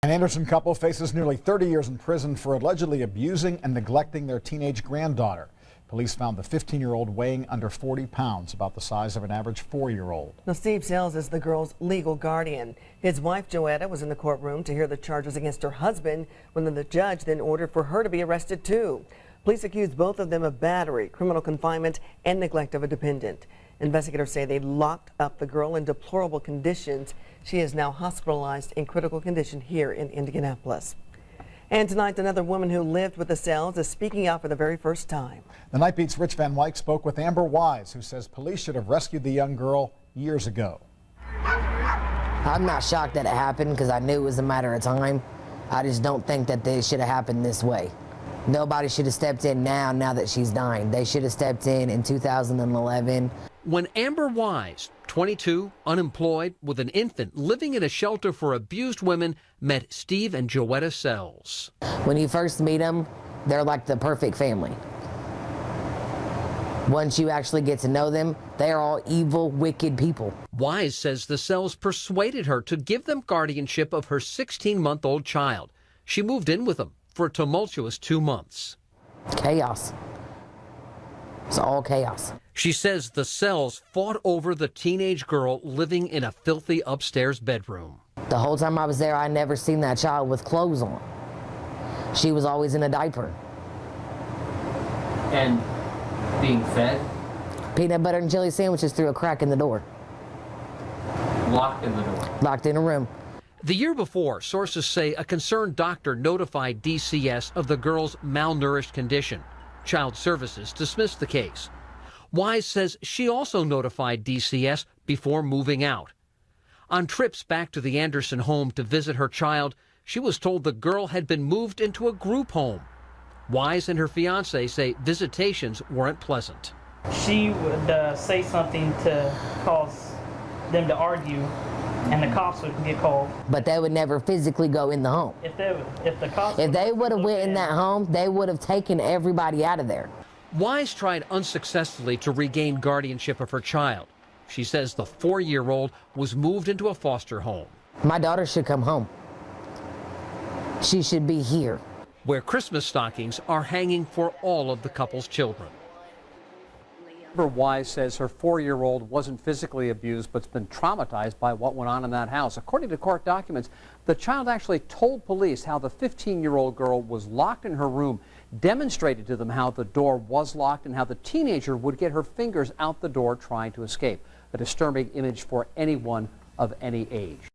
An Anderson couple faces nearly 30 years in prison for allegedly abusing and neglecting their teenage granddaughter. Police found the 15-year-old weighing under 40 pounds, about the size of an average 4-year-old. Now, Steve Sales is the girl's legal guardian. His wife, Joetta, was in the courtroom to hear the charges against her husband when the judge then ordered for her to be arrested, too. Police accused both of them of battery, criminal confinement, and neglect of a dependent. Investigators say they locked up the girl in deplorable conditions. She is now hospitalized in critical condition here in Indianapolis. And tonight, another woman who lived with the Sales is speaking out for the very first time. The Night Beat's Rich Van Wyk spoke with Amber Wise, who says police should have rescued the young girl years ago. I'm not shocked that it happened because I knew it was a matter of time. I just don't think that it should have happened this way. Nobody should have stepped in now that she's dying. They should have stepped in 2011. When Amber Wise, 22, unemployed, with an infant living in a shelter for abused women, met Steve and Joetta Sells. When you first meet them, they're like the perfect family. Once you actually get to know them, they're all evil, wicked people. Wise says the Sells persuaded her to give them guardianship of her 16-month-old child. She moved in with them for a tumultuous 2 months. Chaos. It's all chaos. She says the Sells fought over the teenage girl living in a filthy upstairs bedroom. The whole time I was there, I never seen that child with clothes on. She was always in a diaper. And being fed? Peanut butter and jelly sandwiches through a crack in the door. Locked in the door? Locked in a room. The year before, sources say a concerned doctor notified DCS of the girl's malnourished condition. Child Services dismissed the case. Wise says she also notified DCS before moving out. On trips back to the Anderson home to visit her child, she was told the girl had been moved into a group home. Wise and her fiancé say visitations weren't pleasant. She would say something to cause them to argue, and the cops would get called. But they would never physically go in the home. If they would have went in that home, they would have taken everybody out of there. Wise tried unsuccessfully to regain guardianship of her child. She says the 4-year-old was moved into a foster home. My daughter should come home. She should be here. Where Christmas stockings are hanging for all of the couple's children. Amber Wise says her 4-year-old wasn't physically abused but's been traumatized by what went on in that house. According to court documents, the child actually told police how the 15-year-old girl was locked in her room, demonstrated to them how the door was locked and how the teenager would get her fingers out the door trying to escape. A disturbing image for anyone of any age.